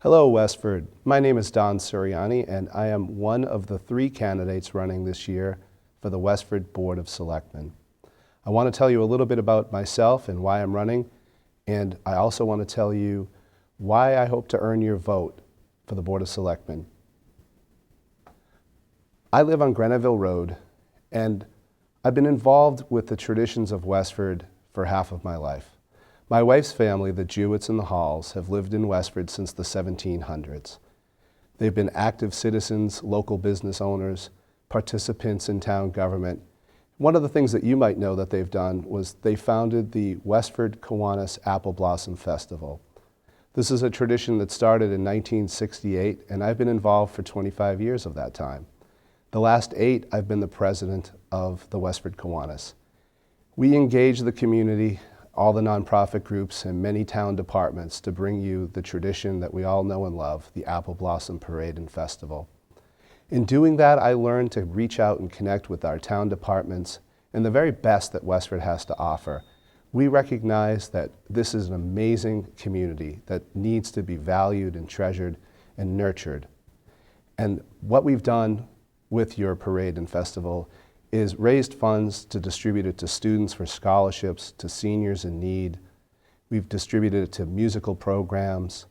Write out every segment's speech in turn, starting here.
Hello, Westford. My name is Don Siriani, and I am one of the 3 candidates running this year for the Westford Board of Selectmen. I want to tell you a little bit about myself and why I'm running, and I also want to tell you why I hope to earn your vote for the Board of Selectmen. I live on Grenville Road, and I've been involved with the traditions of Westford for half of my life. My wife's family, the Jewetts and the Halls, have lived in Westford since the 1700s. They've been active citizens, local business owners, participants in town government. One of the things that you might know that they've done was they founded the Westford Kiwanis Apple Blossom Festival. This is a tradition that started in 1968, and I've been involved for 25 years of that time. The last 8, I've been the president of the Westford Kiwanis. We engage the community, all the nonprofit groups, and many town departments to bring you the tradition that we all know and love, the Apple Blossom Parade and Festival. In doing that, I learned to reach out and connect with our town departments and the very best that Westford has to offer. We recognize that this is an amazing community that needs to be valued and treasured and nurtured. And what we've done with your parade and festival is raised funds to distribute it to students for scholarships, to seniors in need. We've distributed it to musical programs,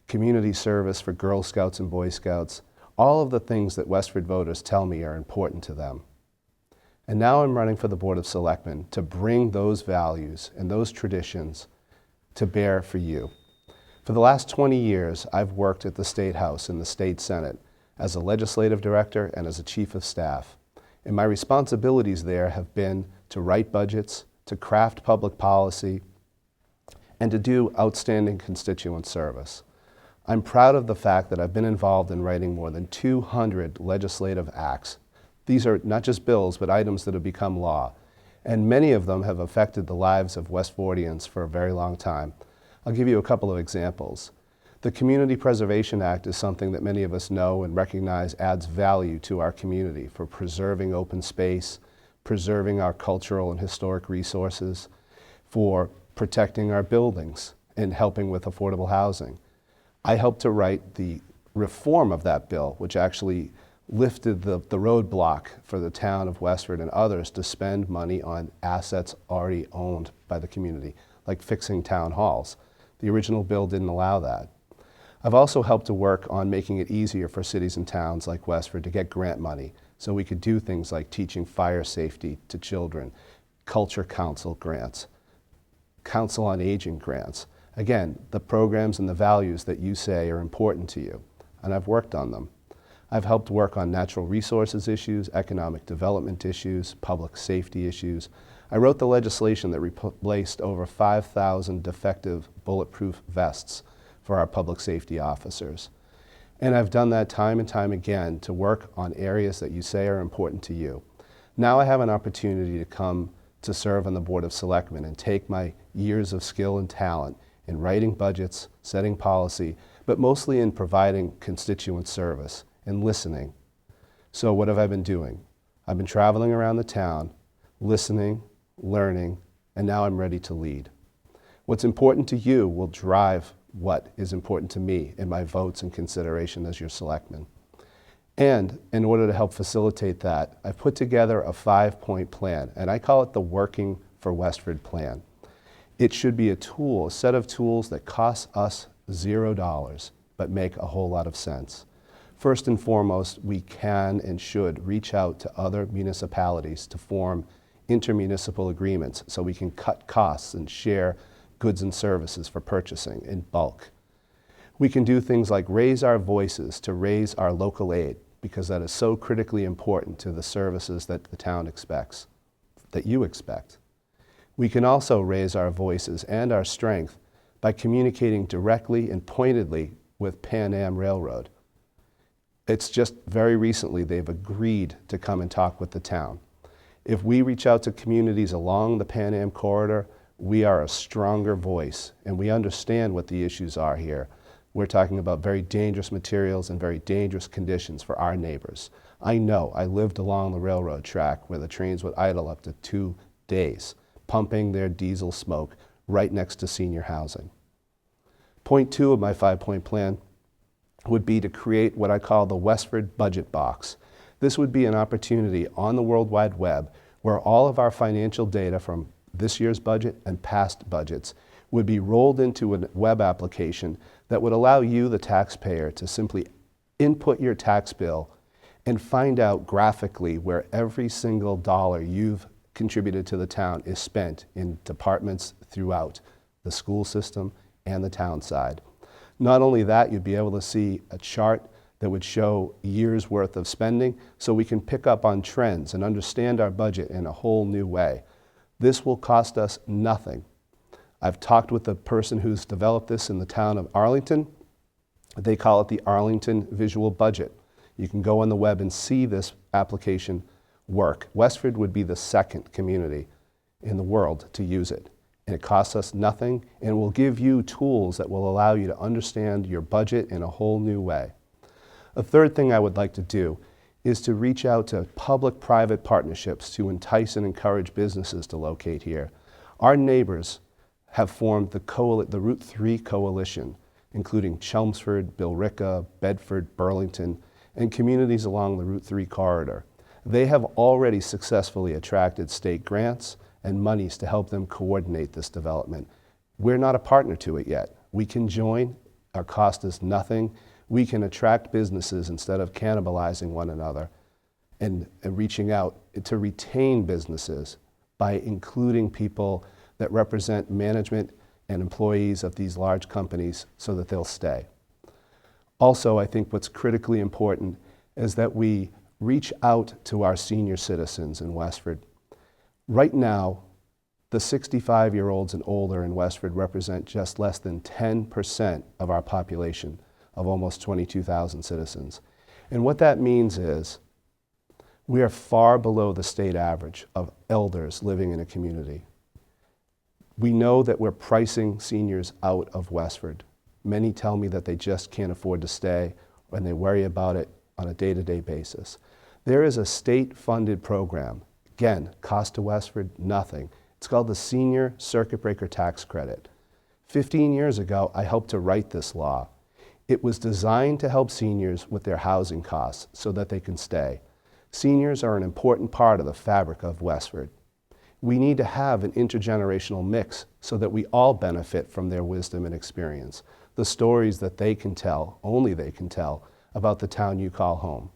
community service for Girl Scouts and Boy Scouts, all of the things that Westford voters tell me are important to them. And now I'm running for the Board of Selectmen to bring those values and those traditions to bear for you. For the last 20 years, I've worked at the State House and the State Senate as a legislative director and as a chief of staff. And my responsibilities there have been to write budgets, to craft public policy, and to do outstanding constituent service. I'm proud of the fact that I've been involved in writing more than 200 legislative acts. These are not just bills, but items that have become law. And many of them have affected the lives of Westfordians for a very long time. I'll give you a couple of examples. The Community Preservation Act is something that many of us know and recognize adds value to our community for preserving open space, preserving our cultural and historic resources, for protecting our buildings, and helping with affordable housing. I helped to write the reform of that bill, which actually lifted the roadblock for the town of Westford and others to spend money on assets already owned by the community, like fixing town halls. The original bill didn't allow that. I've also helped to work on making it easier for cities and towns like Westford to get grant money so we could do things like teaching fire safety to children, culture council grants, council on aging grants. Again, the programs and the values that you say are important to you, and I've worked on them. I've helped work on natural resources issues, economic development issues, public safety issues. I wrote the legislation that replaced over 5,000 defective bulletproof vests for our public safety officers. And I've done that time and time again to work on areas that you say are important to you. Now I have an opportunity to come to serve on the Board of Selectmen and take my years of skill and talent in writing budgets, setting policy, but mostly in providing constituent service and listening. So what have I been doing? I've been traveling around the town, listening, learning, and now I'm ready to lead. What's important to you will drive what is important to me in my votes and consideration as your selectman. And in order to help facilitate that, I've put together a 5-point plan, and I call it the Working for Westford plan. It should be a tool, a set of tools that cost us $0, but make a whole lot of sense. First and foremost, we can and should reach out to other municipalities to form intermunicipal agreements so we can cut costs and share goods and services for purchasing in bulk. We can do things like raise our voices to raise our local aid, because that is so critically important to the services that the town expects, that you expect. We can also raise our voices and our strength by communicating directly and pointedly with Pan Am Railroad. It's just very recently they've agreed to come and talk with the town. If we reach out to communities along the Pan Am corridor, we are a stronger voice, and we understand what the issues are here. We're talking about very dangerous materials and very dangerous conditions for our neighbors. I know, I lived along the railroad track where the trains would idle up to 2 days, pumping their diesel smoke right next to senior housing. Point 2 of my 5-point plan would be to create what I call the Westford Budget Box. This would be an opportunity on the World Wide Web where all of our financial data from this year's budget and past budgets would be rolled into a web application that would allow you, the taxpayer, to simply input your tax bill and find out graphically where every single dollar you've contributed to the town is spent in departments throughout the school system and the town side. Not only that, you'd be able to see a chart that would show years worth of spending so we can pick up on trends and understand our budget in a whole new way. This will cost us nothing. I've talked with the person who's developed this in the town of Arlington. They call it the Arlington Visual Budget. You can go on the web and see this application work. Westford would be the second community in the world to use it. And it costs us nothing and will give you tools that will allow you to understand your budget in a whole new way. A third thing I would like to do is to reach out to public-private partnerships to entice and encourage businesses to locate here. Our neighbors have formed the Route 3 Coalition, including Chelmsford, Billerica, Bedford, Burlington, and communities along the Route 3 corridor. They have already successfully attracted state grants and monies to help them coordinate this development. We're not a partner to it yet. We can join. Our cost is nothing. We can attract businesses instead of cannibalizing one another and reaching out to retain businesses by including people that represent management and employees of these large companies so that they'll stay. Also, I think what's critically important is that we reach out to our senior citizens in Westford. Right now, the 65-year-olds and older in Westford represent just less than 10% of our population of almost 22,000 citizens. And what that means is we are far below the state average of elders living in a community. We know that we're pricing seniors out of Westford. Many tell me that they just can't afford to stay and they worry about it on a day-to-day basis. There is a state-funded program, again, cost to Westford, nothing. It's called the Senior Circuit Breaker Tax Credit. 15 years ago, I helped to write this law. It was designed to help seniors with their housing costs so that they can stay. Seniors are an important part of the fabric of Westford. We need to have an intergenerational mix so that we all benefit from their wisdom and experience, the stories that they can tell, only they can tell, about the town you call home.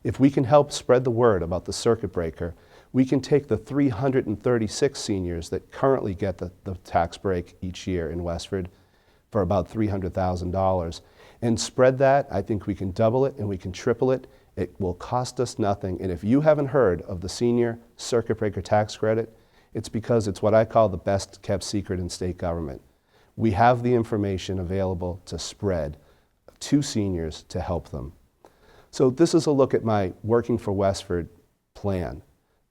If we can help spread the word about the circuit breaker, we can take the 336 seniors that currently get the tax break each year in Westford for about $300,000 and spread that. I think we can double it and we can triple it. It will cost us nothing. And if you haven't heard of the Senior Circuit Breaker Tax Credit, it's because it's what I call the best kept secret in state government. We have the information available to spread to seniors to help them. So this is a look at my Working for Westford plan.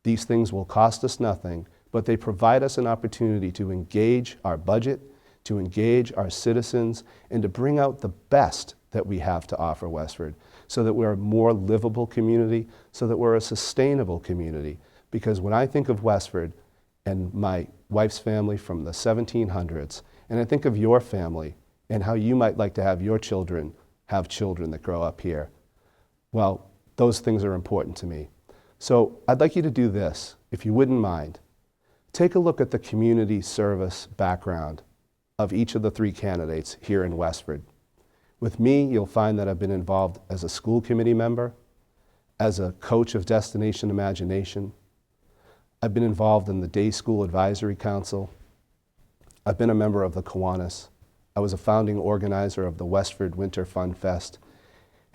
These things will cost us nothing, but they provide us an opportunity to engage our budget, to engage our citizens, and to bring out the best that we have to offer Westford so that we're a more livable community, so that we're a sustainable community. Because when I think of Westford and my wife's family from the 1700s, and I think of your family and how you might like to have your children have children that grow up here, well, those things are important to me. So I'd like you to do this, if you wouldn't mind. Take a look at the community service background of each of the three candidates here in Westford. With me, you'll find that I've been involved as a school committee member, as a coach of Destination Imagination. I've been involved in the Day School Advisory Council. I've been a member of the Kiwanis. I was a founding organizer of the Westford Winter Fun Fest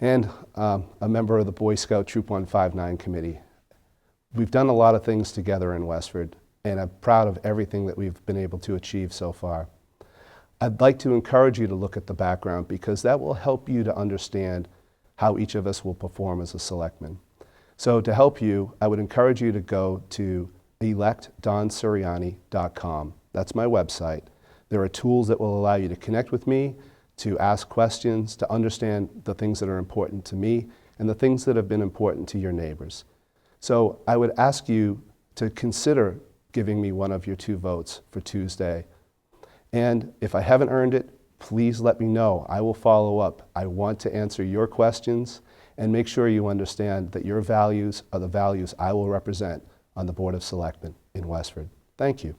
and a member of the Boy Scout Troop 159 Committee. We've done a lot of things together in Westford, and I'm proud of everything that we've been able to achieve so far. I'd like to encourage you to look at the background because that will help you to understand how each of us will perform as a selectman. So to help you, I would encourage you to go to electdonsiriani.com. That's my website. There are tools that will allow you to connect with me, to ask questions, to understand the things that are important to me and the things that have been important to your neighbors. So I would ask you to consider giving me one of your 2 votes for Tuesday. And if I haven't earned it, please let me know. I will follow up. I want to answer your questions and make sure you understand that your values are the values I will represent on the Board of Selectmen in Westford. Thank you.